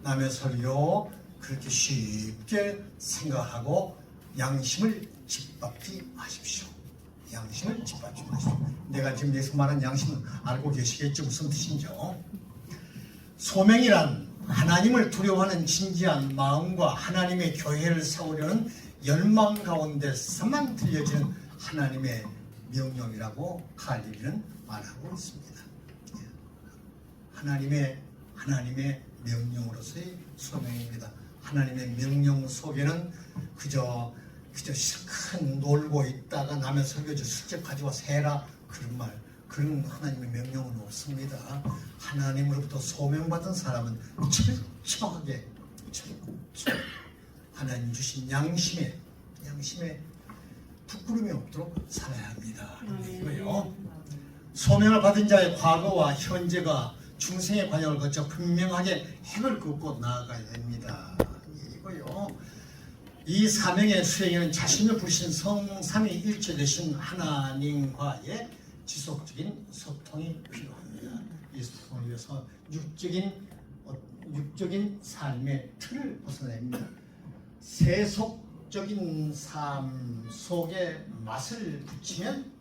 남의 설교 그렇게 쉽게 생각하고 양심을 짓밟지 마십시오. 양심을 짓밟지 마십시오. 내가 지금 여기서 말한 양심은 알고 계시겠죠? 무슨 뜻인지요? 소명이란 하나님을 두려워하는 진지한 마음과 하나님의 교회를 세우려는 열망 가운데서만 들려지는 하나님의 명령이라고 칼리는 말하고 있습니다. 하나님의 명령으로서의 소명입니다. 하나님의 명령 속에는 그저 실컷 놀고 있다가 남의 설교지 숙제 가져와서 해라 그런 하나님의 명령은 없습니다. 하나님으로부터 소명받은 사람은 철저하게 하나님 주신 양심에 부끄러움이 없도록 살아야 합니다. 이거요. 소명을 받은 자의 과거와 현재가 중생의 관역을 거쳐 분명하게 핵을 긋고 나아가야 됩니다. 이거요. 이 사명의 수행에는 자신을 부르신 성삼위 일체 되신 하나님과의 지속적인 소통이 필요합니다. 이 소통을 위해서 육적인 삶의 틀을 벗어냅니다. 세속적인 삶 속에 맛을 붙이면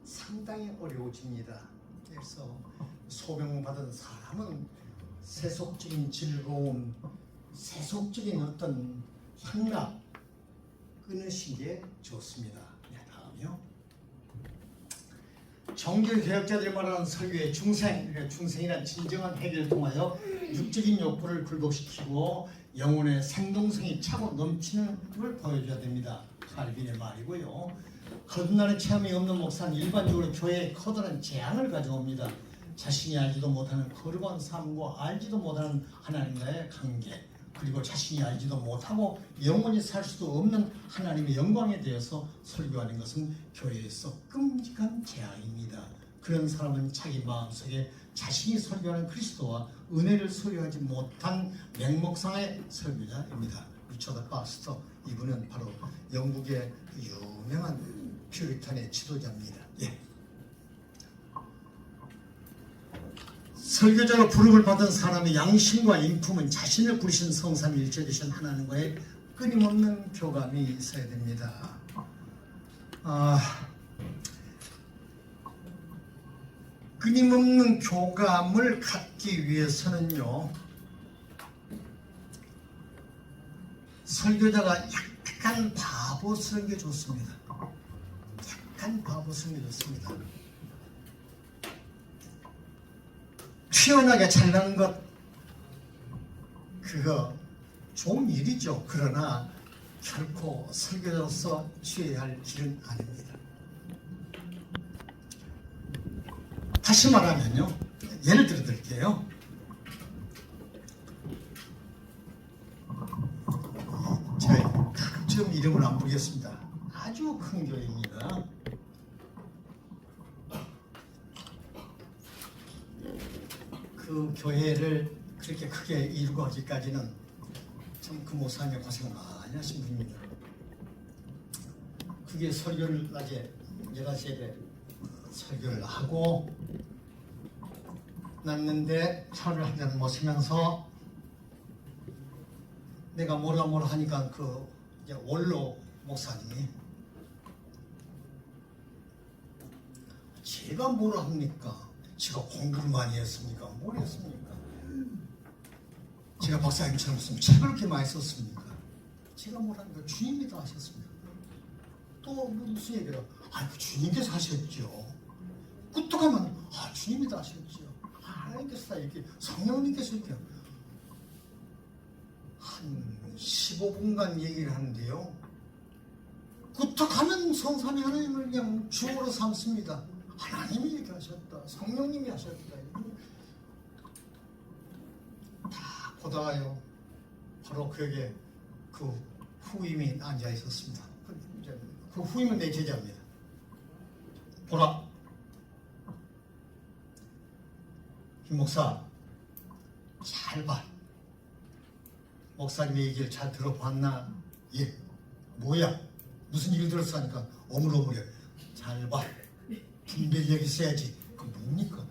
상당히 어려워집니다. 그래서 소명받은 사람은 세속적인 즐거움, 세속적인 어떤 향락 끊으신 게 좋습니다. 다음이요. 종교개혁자들이 말하는 설교의 중생이란 진정한 해결을 통하여 육적인 욕구를 굴복시키고 영혼의 생동성이 차고 넘치는 걸 보여줘야 됩니다. 칼빈의 말이고요. 거듭나는 체험이 없는 목사는 일반적으로 교회에 커다란 재앙을 가져옵니다. 자신이 알지도 못하는 거룩한 삶과 알지도 못하는 하나님과의 관계, 그리고 자신이 알지도 못하고 영원히 살 수도 없는 하나님의 영광에 대해서 설교하는 것은 교회에서 끔찍한 재앙입니다. 그런 사람은 자기 마음속에 자신이 설교하는 그리스도와 은혜를 소유하지 못한 맹목상의 설교자입니다. 리처드 바스터, 이분은 바로 영국의 유명한 퓨리탄의 지도자입니다. 설교자로 부름을 받은 사람의 양심과 인품은 자신을 부르신 성삼위일체 되신 하나님과의 끊임없는 교감이 있어야 됩니다. 끊임없는 교감을 갖기 위해서는요, 설교자가 약간 바보스러운 게 좋습니다. 약간 바보스러운 게 좋습니다. 튀어나게 잘나는 것, 그거 좋은 일이죠. 그러나 결코 설교자로서 취해야 할 길은 아닙니다. 다시 말하면요, 예를 들어 드릴게요. 제가 지금 이름을 안 부르겠습니다. 아주 큰 교회입니다. 그 교회를 그렇게 크게 이루고 하기까지는 참 그 목사님이 고생을 많이 하신 분입니다. 그게 설교를 낮에 11시에 설교를 하고 났는데 차를 한 잔 마시면서 내가 뭐라 하니까 그 이제 원로 목사님이 제가 뭐라 합니까? 제가 공부를 많이 했습니까? 뭘 했습니까? 제가 박사님처럼 무슨 책을 그렇게 많이 썼습니까? 제가 뭘 합니까? 주님이 다 하셨습니다. 또 무슨 얘기를? 그 주님께서 하셨죠. 꾸떡하면 주님이 다 하셨죠. 하나님께서 다 이렇게 성령님께서 이렇게 한 15분간 얘기를 하는데요. 꾸떡하면 성삼위 하나님을 그냥 주어로 삼습니다. 하나님이 이렇게 하셨다. 성령님이 하셨다. 다 보다가요. 바로 그에게 그 후임이 앉아 있었습니다. 그 후임은 내 제자입니다. 보라. 김 목사, 잘 봐. 목사님의 얘기를 잘 들어봤나? 예. 뭐야? 무슨 얘기를 들었어? 하니까 어물어물해. 잘 봐. 분별력이 있어야지. 그 뭡니까?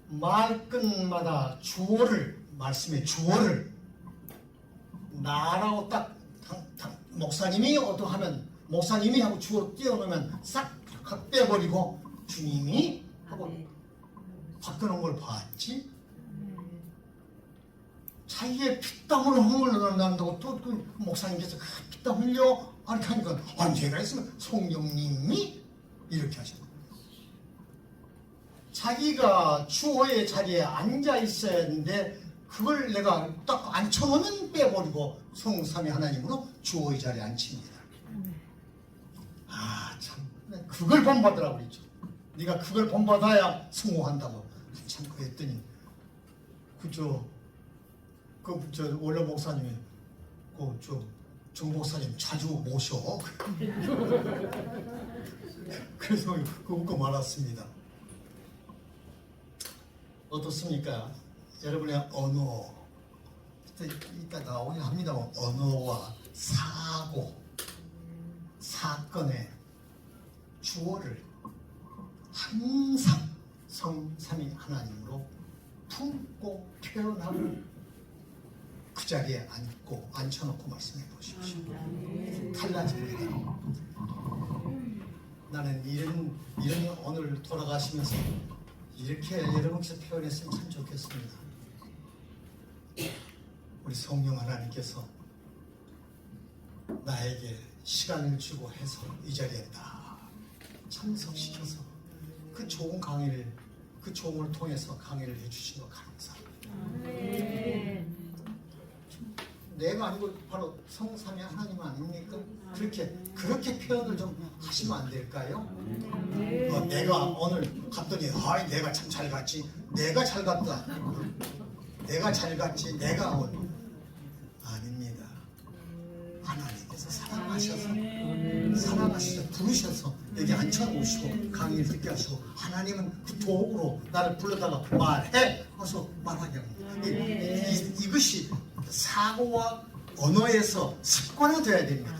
말끝마다 주어를 말씀의 주어를 나라고 딱 목사님이 어떠하면 목사님이 하고 주어 띄워놓으면 싹 빼버리고 주님이 하고 바꾸는 걸 봤지. 자기의 피땀을 흘러난다고 또 그 목사님께서 피땀 흘려 이렇게 하니까 제가 했으면 성령님이 이렇게 하셨다. 자기가 주어의 자리에 앉아 있어야 했는데 그걸 내가 딱 앉혀놓으면 빼버리고 성삼위 하나님으로 주어의 자리에 앉힙니다. 참 그걸 본받으라고 그랬죠. 네가 그걸 본받아야 성공한다고. 참 그랬더니 그저 원래 목사님이 정 목사님 자주 모셔. 그래서 그 웃고 말았습니다. 어떻습니까? 여러분의 언어 이따 나오긴 합니다. 언어와 사고 사건의 주어를 항상 성삼위 하나님으로 품고 표현하고 그 자리에 앉혀놓고 말씀해 보십시오. 달라집니다. 나는 이런 오늘 돌아가시면서 이렇게 여러분께서 표현했으면 참 좋겠습니다. 우리 성령 하나님께서 나에게 시간을 주고 해서 이 자리에 딱 참석시켜서 그 좋은 강의를 그 좋음을 통해서 강의를 해주신 거 감사합니다. 내가 아니고 바로 성삼위 하나님 아닙니까? 그렇게 표현을 좀 하시면 안 될까요? 내가 오늘 갔더니 내가 참 잘 갔지. 내가 잘 갔다. 내가 잘 갔지. 내가 오늘 아닙니다. 하나님께서 사랑하셔서 부르셔서 여기 앉혀놓으시고 강의를 듣게 하시고 하나님은 그 도구로 나를 불러다가 말해 어서 말하게 합니다. 이것이 사고와 언어에서 습관화되어야 됩니다.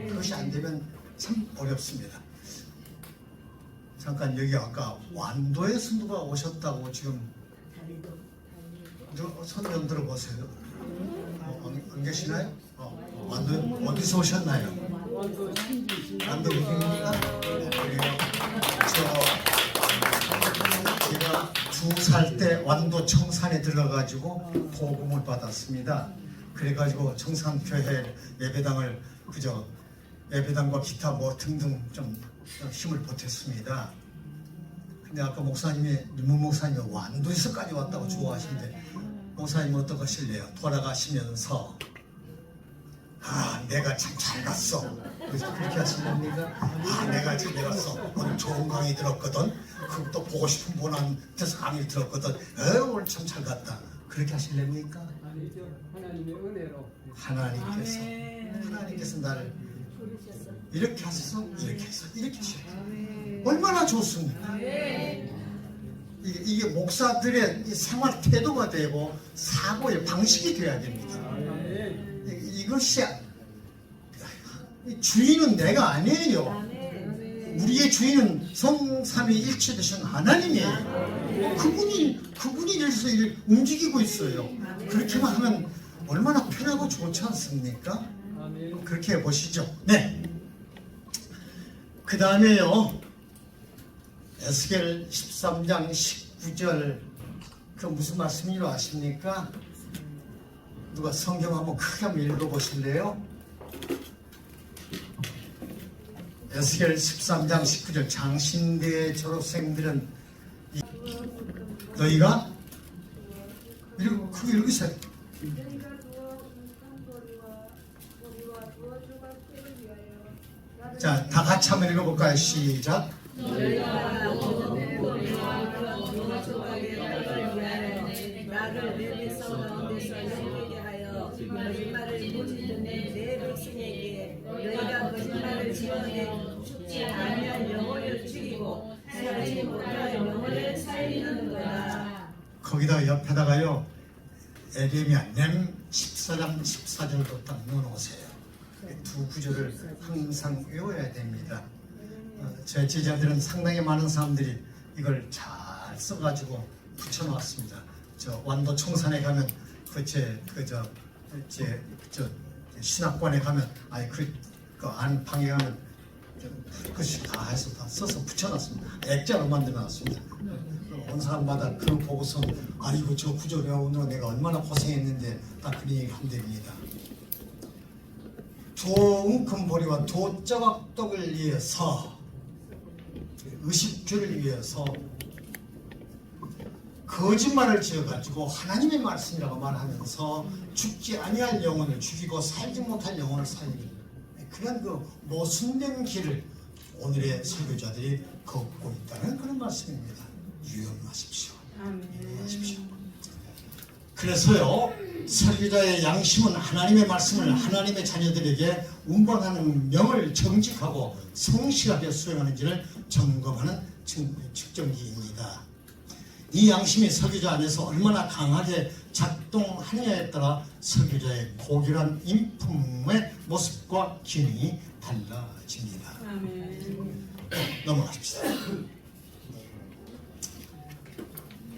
그것이 안 되면 참 어렵습니다. 잠깐 여기 아까 완도에서 누가 오셨다고 지금 손 좀 들어보세요. 안 계시나요? 완도 어디서 오셨나요? 완도 어디입니까? 제가 2살 때 완도 청산에 들어가지고 복음을 받았습니다. 그래가지고 청산교회 예배당을 예배당과 기타 뭐 등등 좀 힘을 보탰습니다. 근데 아까 문 목사님이 완도에서까지 왔다고 좋아하시는데 목사님 어떡하실래요? 돌아가시면서 내가 참 잘 갔어. 그래서 그렇게 하실랍니까? 내가 잘 갔어. 오늘 좋은 강의 들었거든. 그것도 보고 싶은 분한테서 강의를 들었거든. 오늘 참 잘 갔다. 그렇게 하실랍니까? 아니죠. 하나님의 은혜로. 하나님께서 나를 이렇게 하셔서 이렇게 해서 이렇게 하셔요. 얼마나 좋습니까? 이게 목사들의 생활 태도가 되고 사고의 방식이 되어야 됩니다. 이것이 주인은 내가 아니에요. 우리의 주인은 성삼위 일체 되신 하나님이에요. 그분이 여기서 움직이고 있어요. 그렇게만 하면 얼마나 편하고 좋지 않습니까? 그렇게 해보시죠. 네. 그 다음에요. 에스겔 13장 19절 그 무슨 말씀인지 아십니까? 누가 성경 한번 크게 한번 읽어보실래요? 에스겔 13장 19절 장신대 졸업생들은 너희가 크게 읽으세요. 자, 다 같이 한번 읽어볼까요? 시작. 나를 내 백성 가운데서 행하게 하여 거짓말을 모지는 내 백성에게 너희가 거짓말을 지어내 죽지 아니한 영혼을 죽이고 살지 못할 영혼을 살리는 거다. 거기다 옆에다가요 에레미야 렘 14장 14절도 딱 넣어놓으세요. 두 구절을 항상 외워야 됩니다. 제 제자들은 상당히 많은 사람들이 이걸 잘 써가지고 붙여놨습니다. 저 완도 청산에 가면 제 신학관에 가면 아니 그 안방에 가면 그것이 다 해서 다 써서 붙여놨습니다. 액자로 만들어놨습니다. 온 사람마다 그걸 보고서 아이고 저 구조 외우느라 내가 얼마나 고생했는데 다 그런 얘기를 한답니다. 도웅금보리와 도자각떡을 위해서 의식주를 위해서 거짓말을 지어가지고 하나님의 말씀이라고 말하면서 죽지 아니할 영혼을 죽이고 살지 못할 영혼을 살리는 그런 그 모순된 길을 오늘의 설교자들이 걷고 있다는 그런 말씀입니다. 유념하십시오. 유념하십시오. 그래서요, 설교자의 양심은 하나님의 말씀을 하나님의 자녀들에게 운반하는 명을 정직하고 성실하게 수행하는지를 점검하는 측정기입니다. 이 양심이 설교자 안에서 얼마나 강하게 작동하느냐에 따라 설교자의 고결한 인품의 모습과 기능이 달라집니다. 넘어가십시다.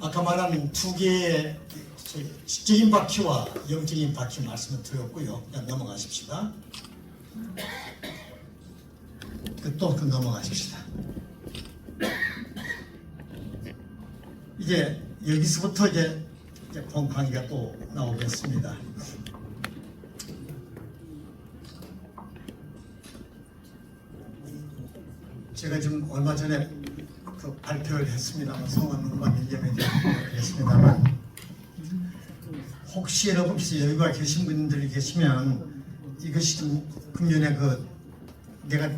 아까 말한 두 개의 지적인 바퀴와 영적인 바퀴 말씀을 드렸고요. 그냥 넘어가십시다. 또 넘어가십시다. 이제 여기서부터 이제 본 강의가 또 나오겠습니다. 제가 지금 얼마 전에 그 발표를 했습니다만 성안문관 일념에 했습니다만 혹시 여러분께서 여기가 계신 분들이 계시면 이것이 좀 금년에 내가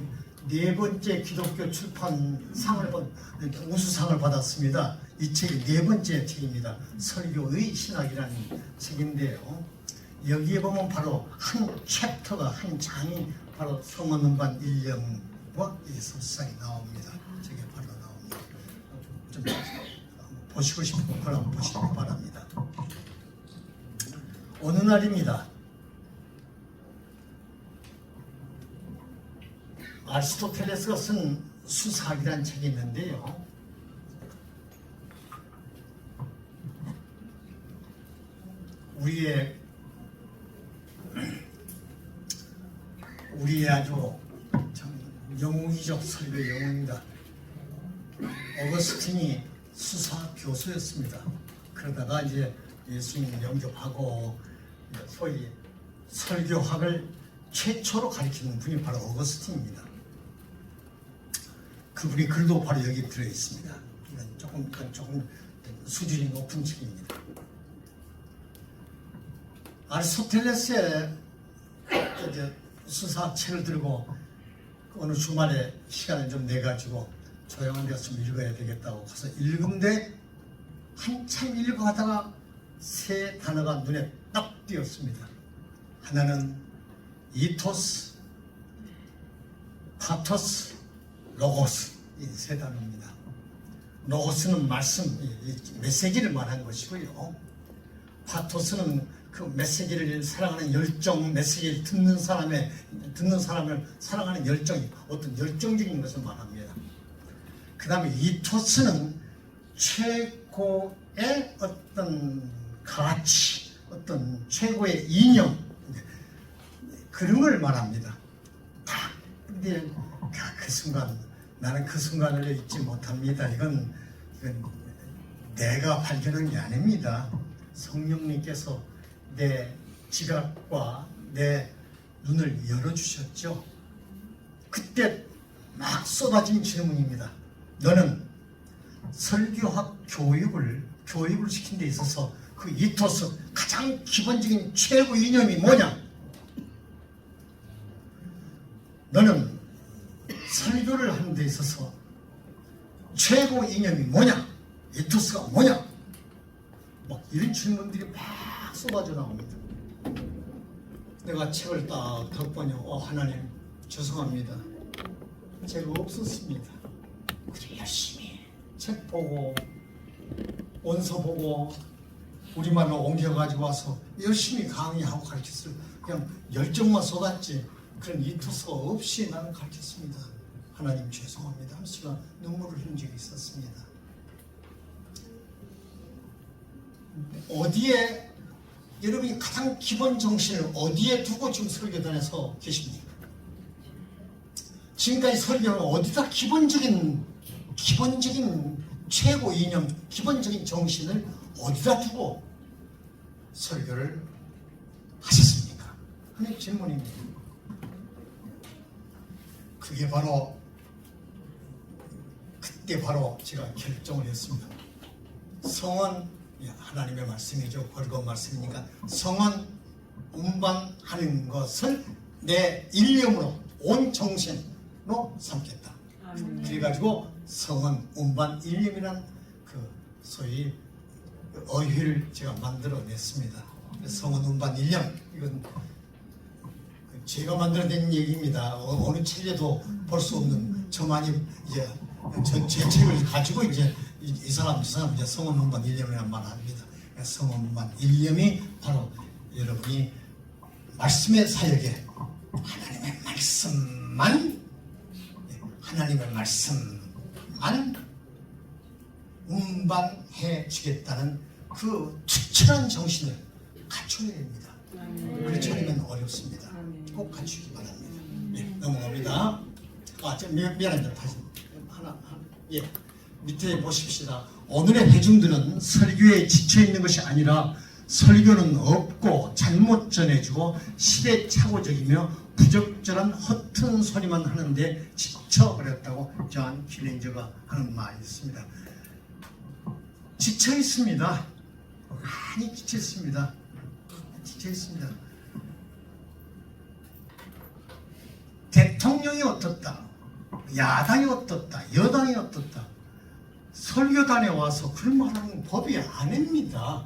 4번째 기독교 출판상을 우수상을 받았습니다. 이 책이 4번째 책입니다. 설교의 신학이라는 책인데요. 여기에 보면 바로 한 챕터가 한 장이 바로 성언문관 일념과 이 설상이 나옵니다. 저게 바로 나옵니다. 좀 보시고 싶은 걸 한번 보시기 바랍니다. 어느 날입니다. 아리스토텔레스가 쓴 수사학이라는 책이 있는데요. 우리의 아주 참 영웅이적 설교 영웅입니다. 어거스틴이 수사 교수였습니다. 그러다가 이제 예수님 영접하고 소위 설교학을 최초로 가리키는 분이 바로 어거스틴입니다. 그분이 글도 바로 여기 들어 있습니다. 이건 조금 수준이 높은 책입니다. 아리스토텔레스의 수사학 책을 들고 어느 주말에 시간을 좀 내가지고 조용한 데서 좀 읽어야 되겠다고 가서 읽은데 한참 읽어가다가 세 단어가 눈에 딱 띄었습니다. 하나는 이토스, 파토스, 로고스 이 세 단어입니다. 로고스는 말씀, 메시지를 말한 것이고요. 파토스는 그 메시지를 사랑하는 열정, 메시지를 듣는 사람을 사랑하는 열정이 어떤 열정적인 것을 말합니다. 그 다음에 이토스는 최고의 어떤 가치, 어떤 최고의 이념 그런 걸 말합니다. 근데 그 순간 나는 그 순간을 잊지 못합니다. 이건 내가 발견한 게 아닙니다. 성령님께서 내 지각과 내 눈을 열어주셨죠. 그때 막 쏟아진 질문입니다. 너는 설교학 교육을 시킨 데 있어서 그 이토스 가장 기본적인 최고 이념이 뭐냐? 너는 설교를 하는 데 있어서 최고 이념이 뭐냐? 이토스가 뭐냐? 막 이런 질문들이 막 쏟아져 나옵니다. 내가 책을 딱 덮보니 하나님 죄송합니다. 제가 없었습니다. 그래 열심히 책 보고 원서 보고 우리말로 옮겨가지고 와서 열심히 강의하고 가르쳤어요. 그냥 열정만 쏟았지 그런 이토스가 없이 나는 가르쳤습니다. 하나님 죄송합니다 하면서 눈물을 흘린 적이 있었습니다. 어디에 여러분이 가장 기본 정신을 어디에 두고 지금 설교단에서 계십니까? 지금까지 설교는 어디다 기본적인 최고 이념, 기본적인 정신을 어디다 두고 설교를 하셨습니까? 하는 질문입니다. 그게 바로 그때 바로 제가 결정을 했습니다. 성은 하나님의 말씀이죠. 벌거운 말씀이니까 성은 운반하는 것을 내 일념으로 온 정신으로 삼겠다. 그래가지고 성은 운반 일념이란 그 소위 어휘를 제가 만들어냈습니다. 성은 운반 일념, 이건 제가 만들어낸 얘기입니다. 어느 책에도 볼 수 없는 저만이 이제 제 책을 가지고 이제 이 사람 이제 성은 운반 일념이라는 말을 합니다. 성은 운반 일념이 바로 여러분이 말씀의 사역에 하나님의 말씀만 운반해 주겠다는 그 투철한 정신을 갖춰야 됩니다. 그렇지 않으면 어렵습니다. 꼭 갖추기 바랍니다. 예, 넘어갑니다. 미안합니다. 다시 하나. 예, 밑에 보십시다. 오늘의 회중들은 설교에 지쳐 있는 것이 아니라 설교는 없고 잘못 전해주고 시대착오적이며 부적절한 허튼 소리만 하는데 지쳐버렸다고 존 킬린저가 하는 말이 있습니다. 지쳐 있습니다. 많이 지쳐 있습니다. 대통령이 어떻다, 야당이 어떻다, 여당이 어떻다, 설교단에 와서 그런 말하는 법이 아닙니다.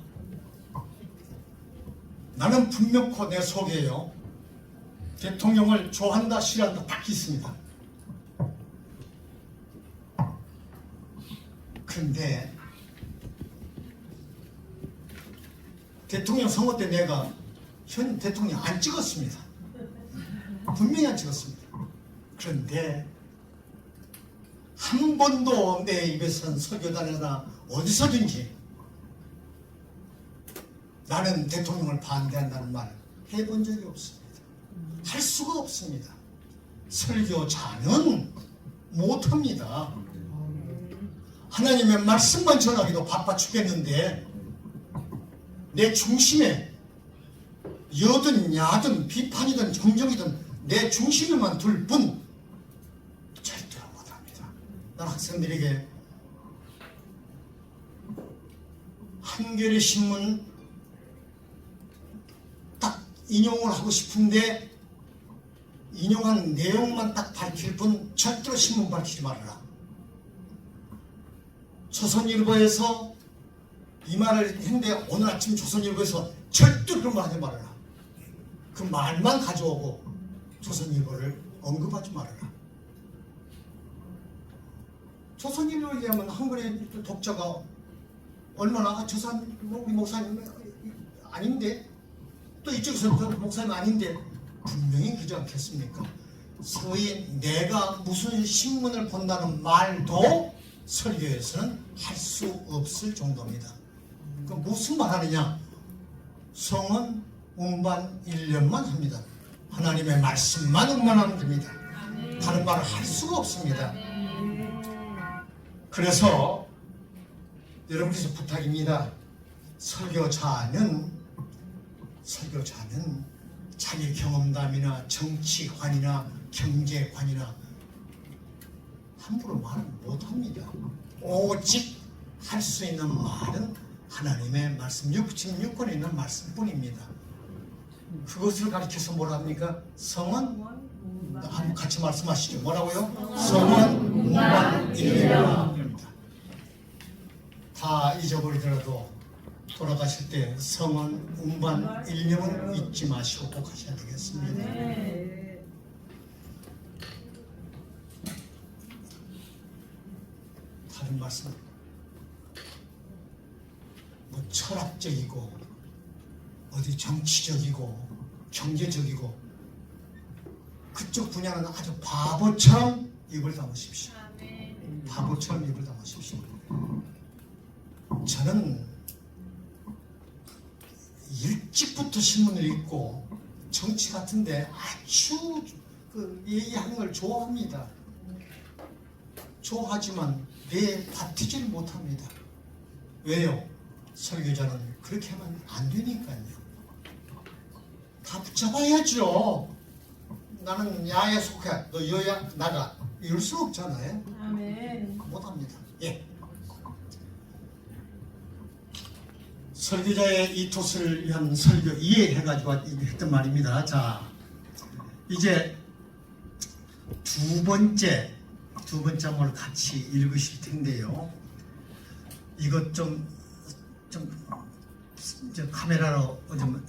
나는 분명코 내 속에요, 대통령을 좋아한다 싫어한다 딱 있습니다. 그런데 대통령 선거 때 내가 현 대통령 안 찍었습니다. 분명히 안 찍었습니다. 그런데 한 번도 내 입에서는 설교단이나 어디서든지 나는 대통령을 반대한다는 말을 해본 적이 없습니다. 할 수가 없습니다. 설교자는 못합니다. 하나님의 말씀만 전하기도 바빠 죽겠는데 내 중심에 여든 야든 비판이든 정정이든 내 중심에만 둘 뿐 절대로 못합니다. 나는 학생들에게 한겨레 신문 딱 인용을 하고 싶은데 인용한 내용만 딱 밝힐 뿐 절대로 신문 밝히지 말아라. 조선일보에서 이 말을 했는데 오늘 아침 조선일보에서 절대로 그런 말 하지 말아라. 그 말만 가져오고 조선일보를 언급하지 말아라. 조선일보에 의하면 한글의 독자가 얼마나 우리 목사님 아닌데 또 이쪽에서 목사님 아닌데 분명히 그러지 않겠습니까? 소위 내가 무슨 신문을 본다는 말도 설교에서는 할 수 없을 정도입니다. 그 무슨 말 하느냐? 성은 운반 1년만 합니다. 하나님의 말씀만 운반하면 됩니다. 다른 말을 할 수가 없습니다. 그래서 여러분께서 부탁입니다. 설교자는 자기 경험담이나 정치관이나 경제관이나 함부로 말을 못합니다. 오직 할 수 있는 말은 하나님의 말씀, 66권에 있는 말씀뿐입니다. 그것을 가르쳐서 뭐라 합니까? 성은 한번 같이 말씀하시죠. 뭐라고요? 성은 운반 1년입니다. 다 잊어버리더라도 돌아가실 때 성은 운반 1년은 잊지 마시고 꼭 하셔야 되겠습니다. 다른 말씀, 뭐 철학적이고 어디 정치적이고 경제적이고 그쪽 분야는 아주 바보처럼 입을 다무십시오. 바보처럼 입을 다무십시오. 저는 일찍부터 신문을 읽고 정치 같은데 아주 얘기하는 걸 좋아합니다. 좋아하지만 내 받치질 못합니다. 왜요? 설교자는 그렇게 하면 안 되니까요. 다 붙잡아야죠. 나는 야에 속해, 너 여야 나가, 이럴 수 없잖아요. 아멘. 못합니다. 예. 설교자의 이토스를 위한 설교 이해해가지고 했던 말입니다. 자, 이제 두 번째 한번 같이 읽으실 텐데요. 이것 좀 카메라로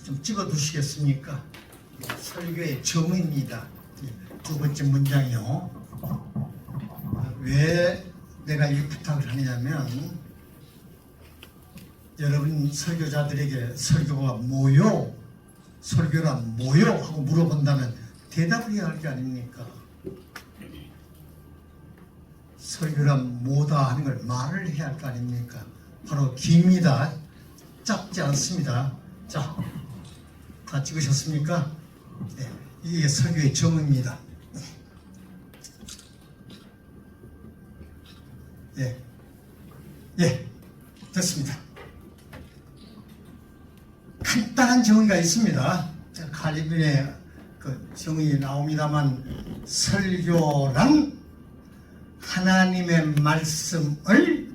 좀 찍어 두시겠습니까? 설교의 정의입니다. 두 번째 문장이요. 왜 내가 이 부탁을 하냐면 여러분 설교자들에게 설교가 뭐요? 설교란 뭐요? 하고 물어본다면 대답을 해야 할 게 아닙니까? 설교란 뭐다 하는 걸 말을 해야 할 거 아닙니까? 바로 깁니다. 짧지 않습니다. 자, 다 찍으셨습니까? 네, 이게 설교의 정의입니다. 예, 예, 됐습니다. 간단한 정의가 있습니다. 칼빈의 그 정의 나옵니다만 설교란 하나님의 말씀을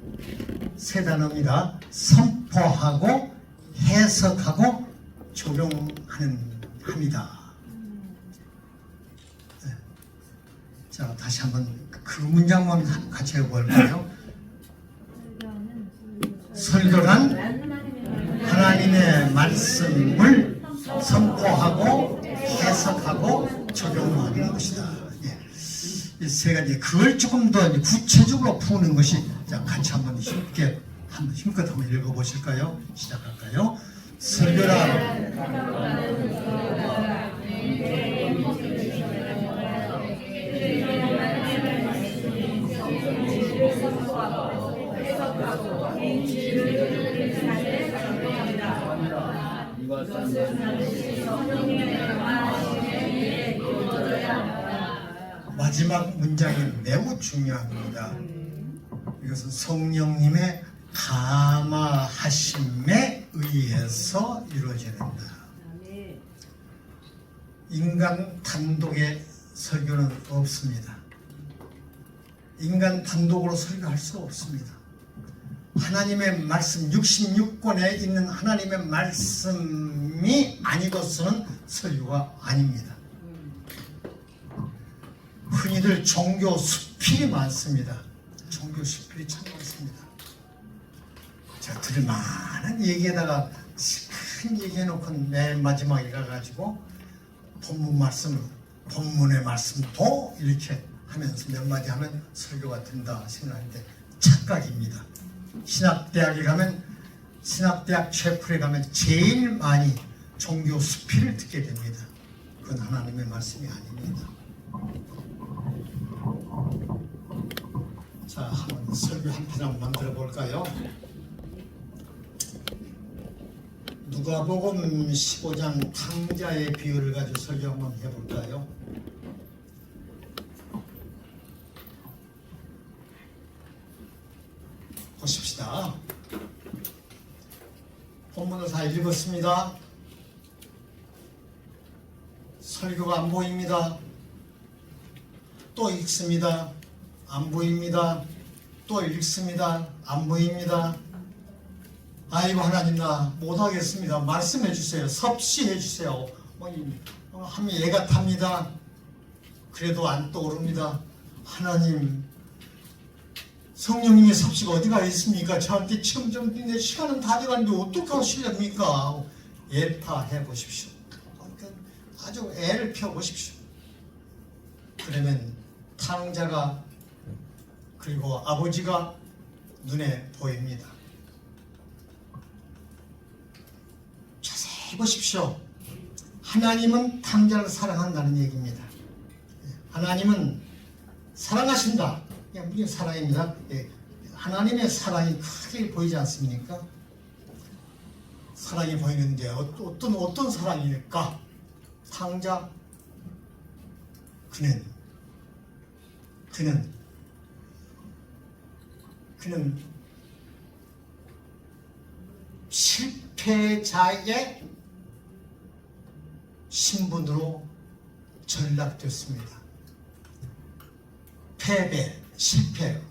세 단어입니다. 선포하고 해석하고 적용하는 합니다. 네. 자, 다시 한번 그 문장만 같이 해볼까요? 설교란 하나님의 말씀을 선포하고 해석하고 적용하는 것이다. 이 세 가지, 그걸 조금 더 구체적으로 푸는 것이, 자, 같이 한번 쉽게 힘껏 한번 읽어보실까요? 시작할까요? 설교란 마지막 문장이 매우 중요합니다. 이것은 성령님의 감화하심에 의해서 이루어진다. 인간 단독의 설교는 없습니다. 인간 단독으로 설교할 수 없습니다. 하나님의 말씀, 66권에 있는 하나님의 말씀이 아니고서는 설교가 아닙니다. 흔히들 종교 수필이 많습니다. 종교 수필이 참 많습니다. 제가 들을만한 얘기에다가 큰 얘기해놓고 맨 마지막에 가가지고 본문의 말씀도 이렇게 하면서 몇 마디 하면 설교가 된다 생각하는데 착각입니다. 신학대학에 가면, 신학대학 채플에 가면 제일 많이 종교 수필을 듣게 됩니다. 그건 하나님의 말씀이 아닙니다. 자, 한번 설교 한 편 한번 만들어 볼까요? 누가복음 15장 탕자의 비유를 가지고 설교 한번 해볼까요? 보십시다. 본문을 다 읽었습니다. 설교가 안 보입니다. 또 읽습니다. 안 보입니다. 또 읽습니다. 안 보입니다. 아이고 하나님 나 못하겠습니다. 말씀해 주세요. 섭씨해 주세요. 하면 얘가 탑니다. 그래도 안 떠오릅니다. 하나님, 성령님의 섭씨가 어디가 있습니까? 저한테 지금 좀 내 시간은 다 돼가는데 어떻게 하시렵니까? 예파해 보십시오. 아주 애를 펴 보십시오. 그러면 탕자가 그리고 아버지가 눈에 보입니다. 자세히 보십시오. 하나님은 탕자를 사랑한다는 얘기입니다. 하나님은 사랑하신다. 무슨 사랑입니다. 하나님의 사랑이 크게 보이지 않습니까? 사랑이 보이는데 어떤 사랑일까? 상자 그는 실패자의 신분으로 전락됐습니다. 패배, 실패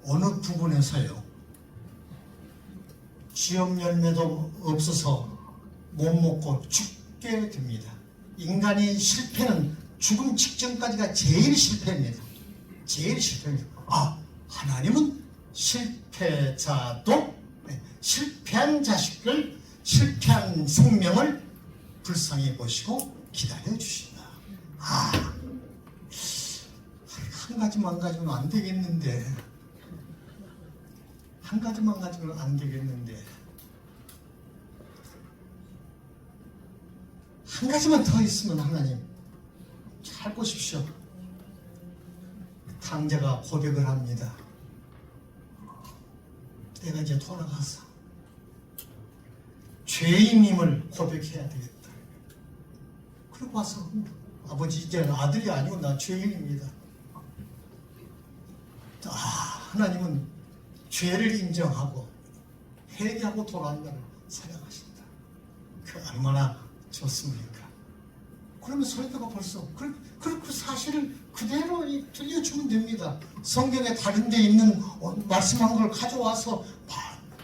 어느 부분에서요. 지역 열매도 없어서 못 먹고 죽게 됩니다. 인간의 실패는 죽음 직전까지가 제일 실패입니다. 제일 실패입니다. 하나님은 실패자도 실패한 자식을 실패한 생명을 불쌍히 보시고 기다려 주신다. 한 가지만 가지고는 안 되겠는데 한 가지만 가지고는 안 되겠는데 한 가지만 더 있으면 하나님 잘 보십시오. 탕자가 고백을 합니다. 내가 이제 돌아가서 죄인임을 고백해야 되겠다. 그러고 와서 아버지 이제 아들이 아니고 나 죄인입니다. 하나님은 죄를 인정하고 회개하고 돌아오는 날 사랑하신다. 그 얼마나 좋습니까? 그러면 설교가 벌써 그 사실을 그대로 들려주면 됩니다. 성경에 다른 데 있는 말씀한 걸 가져와서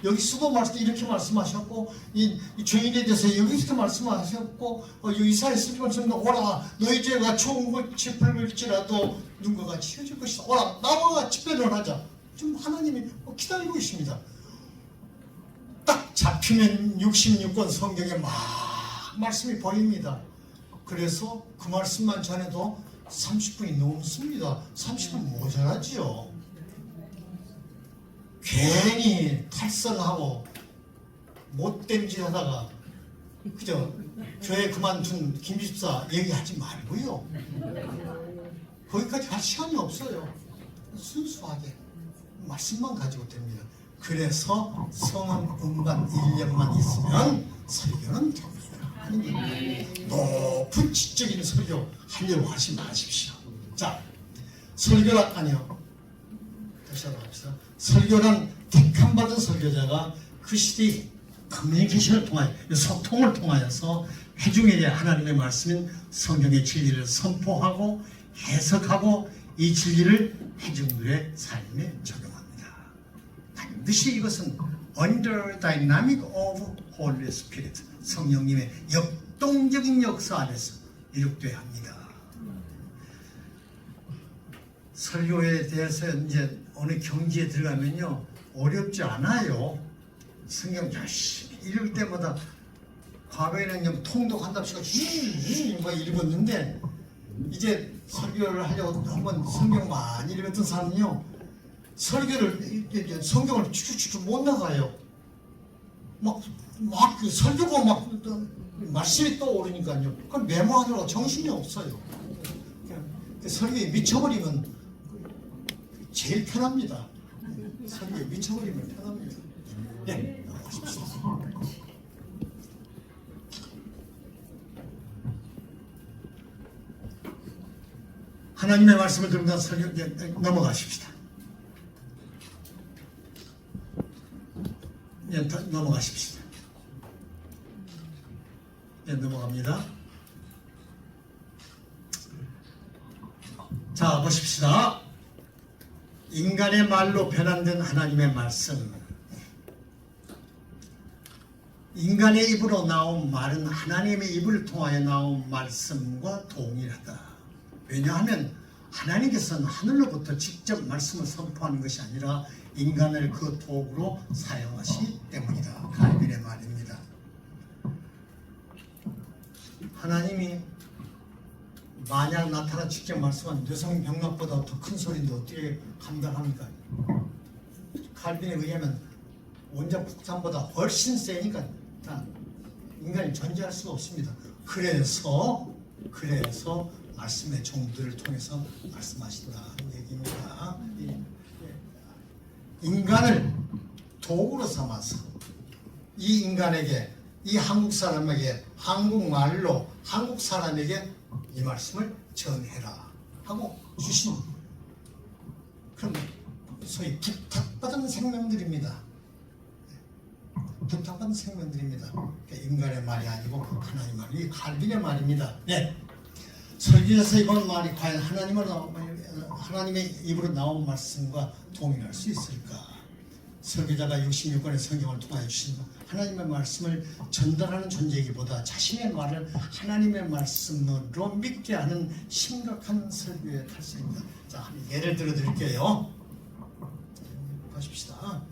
여기 수도 말씀 이렇게 말씀하셨고 이 죄인에 대해서 여기서 말씀하셨고 이사야서 말씀은 오라 너희 죄가 총같이 붉을지라도 눈과 같이 휘어질 것이다. 오라 나와 같이 변론하자. 지금 하나님이 기다리고 있습니다. 딱 잡히면 66권 성경에 막 말씀이 보입니다. 그래서 그 말씀만 전해도 30분이 넘습니다. 30분 모자라지요. 괜히 탈선하고 못된 짓 하다가 그저 교회 그만둔 김 집사 얘기하지 말고요. 거기까지 갈 시간이 없어요. 순수하게 말씀만 가지고 됩니다. 그래서 성은 음반 1년만 있으면 설교는 됩니다. 높은 지적인 설교 하려고 하지 마십시오. 자, 설교란 아니요. 다시 한번 합시다. 설교란 택함받은 설교자가 그 시대의 커뮤니케이션을 통하여 소통을 통하여서 회중에게 하나님의 말씀인 성경의 진리를 선포하고 해석하고 이 진리를 회중들의 삶에 적용합니다. 반드시 이것은 under dynamic of Holy Spirit 성령님의 역동적인 역사 안에서 이룩돼야 합니다. 설교에 대해서 이제 어느 경지에 들어가면요 어렵지 않아요. 성경 열심히 읽을 때마다 과거에는 통독한답시고 막 읽었는데 이제 설교를 하려고 한번 성경 많이 읽었던 사람은요 설교를 성경을 쭉쭉쭉 못 나가요. 막 설교가 막 말씀이 떠오르니까요. 그럼 메모하느라고 정신이 없어요. 설교에 미쳐버리면 제일 편합니다. 설교에 미쳐버리면 편합니다. 네, 나가십시오. 하나님의 말씀을 들으면서 설교 넘어가십시다. 예, 넘어가십시다. 예, 넘어갑니다. 자, 보십시다. 인간의 말로 변환된 하나님의 말씀. 인간의 입으로 나온 말은 하나님의 입을 통하여 나온 말씀과 동일하다. 왜냐하면 하나님께서는 하늘로부터 직접 말씀을 선포하는 것이 아니라 인간을 그 도구로 사용하시기 때문이다. 칼빈의 말입니다. 하나님이 만약 나타나 직접 말씀한 뇌성병락보다 더 큰 소리인데 어떻게 감당합니까? 칼빈에 의하면 원자 폭탄보다 훨씬 세니까 인간이 존재할 수가 없습니다. 그래서 말씀의 종들을 통해서 말씀하신다는 얘기입니다. 인간을 도구로 삼아서 이 인간에게 이 한국 사람에게 한국말로 한국 사람에게 이 말씀을 전해라 하고 주신 그런 소위 부탁받은 생명들입니다. 부탁받은 생명들입니다. 인간의 말이 아니고 하나님 말이, 이 칼빈의 말입니다. 네. 설교에서 이번 말이 과연 하나님의 입으로 나온 말씀과 동일할 수 있을까? 설교자가 66권의 성경을 통하여 주신 하나님의 말씀을 전달하는 존재이기보다 자신의 말을 하나님의 말씀으로 믿게 하는 심각한 설교의 탈세입니다. 자, 예를 들어 드릴게요. 보십시다.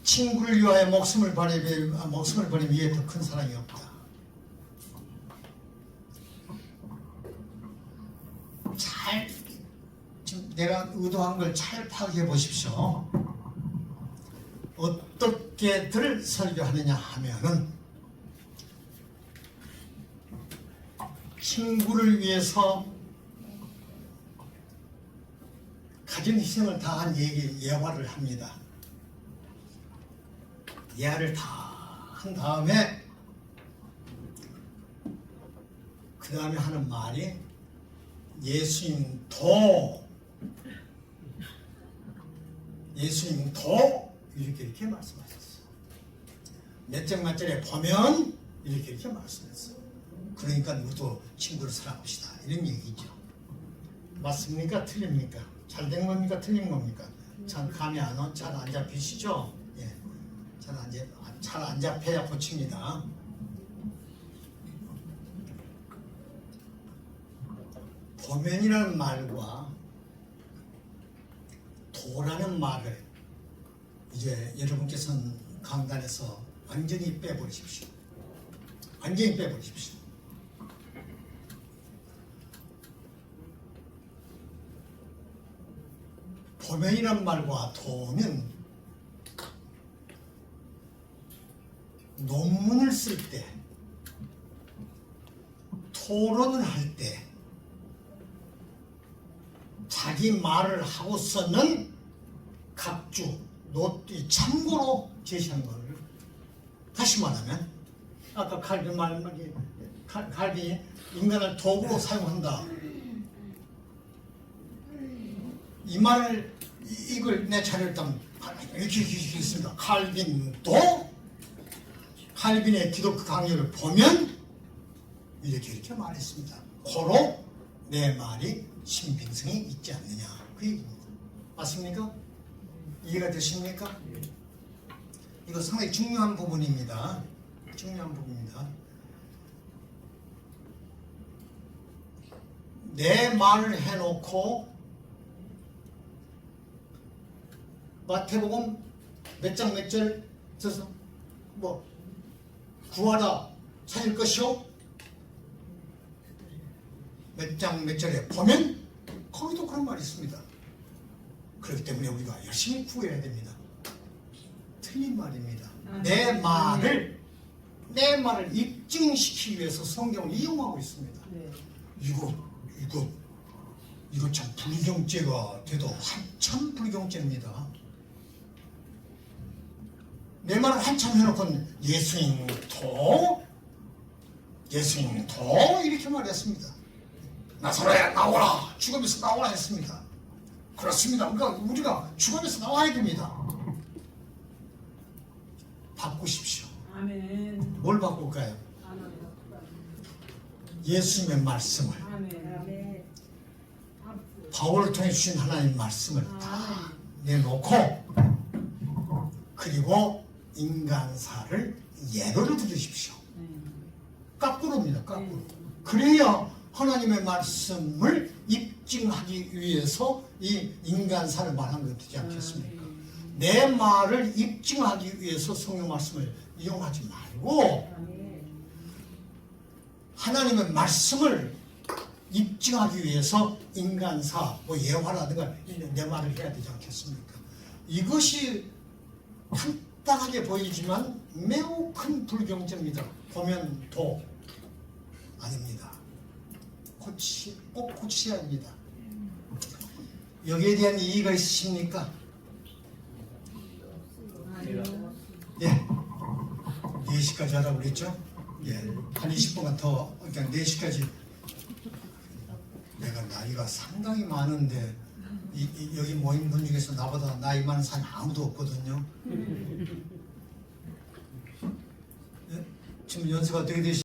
친구를 위하여 목숨을 버리면 이에 더 큰 사랑이 없다. 잘 지금 내가 의도한 걸 잘 파악해 보십시오. 어떻게들 설교하느냐 하면은 친구를 위해서 가진 희생을 다한 예화를 합니다. 예화를 다 한 다음에 그 다음에 하는 말이 예수님도 이렇게 말씀하셨어요. 몇 장 몇 절에 보면 이렇게 말씀했어요. 그러니까 우리도 친구를 사랑합시다 이런 얘기죠. 맞습니까? 틀립니까? 잘된 겁니까? 틀린 겁니까? 참 감이 잘 안 잡히시죠? 예, 잘 안 잡혀야 고칩니다. 보면이라는 말과 도라는 말을 이제 여러분께서는 강단에서 완전히 빼버리십시오. 완전히 빼버리십시오. 보면이란 말과 도는 논문을 쓸 때, 토론을 할 때 자기 말을 하고서는 각주, 노트, 참고로 제시한 거를 다시 말하면 아까 칼빈 말이 칼빈이 인간을 도구로 사용한다. 이 말을 이걸 내 자료를 따면 이렇게 있습니다. 칼빈의 기독교 강요를 보면 이렇게 말했습니다. 고로 내 말이 신빙성이 있지 않느냐 그 얘기입니다. 맞습니까? 이해가 되십니까? 이거 상당히 중요한 부분입니다. 중요한 부분입니다. 내 말을 해놓고 마태복음 몇 장 몇 절 써서 뭐 구하라 찾을 것이요 몇 장 몇 절에 보면 거기도 그런 말이 있습니다. 그렇기 때문에 우리가 열심히 구해야 됩니다. 틀린 말입니다. 내 말을 입증시키기 위해서 성경을 이용하고 있습니다. 이거 참 불경죄가 돼도 한참 불경죄입니다. 내 말을 한참 해놓고는 예수님도 이렇게 말했습니다. 나사로야 나오라, 죽음에서 나오라 했습니다. 그렇습니다. 그러니까 우리가 죽음에서 나와야 됩니다. 바꾸십시오. 아멘. 뭘 바꿀까요? 예수님의 말씀을, 아멘. 바울을 통해 주신 하나님의 말씀을 다 내놓고, 그리고 인간사를 예로를 들으십시오. 거꾸로입니다. 거꾸로. 그래야 하나님의 말씀을 입증하기 위해서 이 인간사를 말한 것 되지 않겠습니까? 내 말을 입증하기 위해서 성경 말씀을 이용하지 말고 하나님의 말씀을 입증하기 위해서 인간사, 뭐 예화라든가 내 말을 해야 되지 않겠습니까? 이것이 간단하게 보이지만 매우 큰 불경죄입니다. 보면 도 아닙니다. 꼭 고치셔야 합니다. 여기에 대한 이의가 있으십니까? 네. 4시까지 하라고 그랬죠? 예, 한 20분간 더, 그냥 4시까지. 내가 나이가 상당히 많은데 여기 모인 분 중에서 나보다 나이 많은 사람이 아무도 없거든요. 예? 지금 연세가 어떻게 되시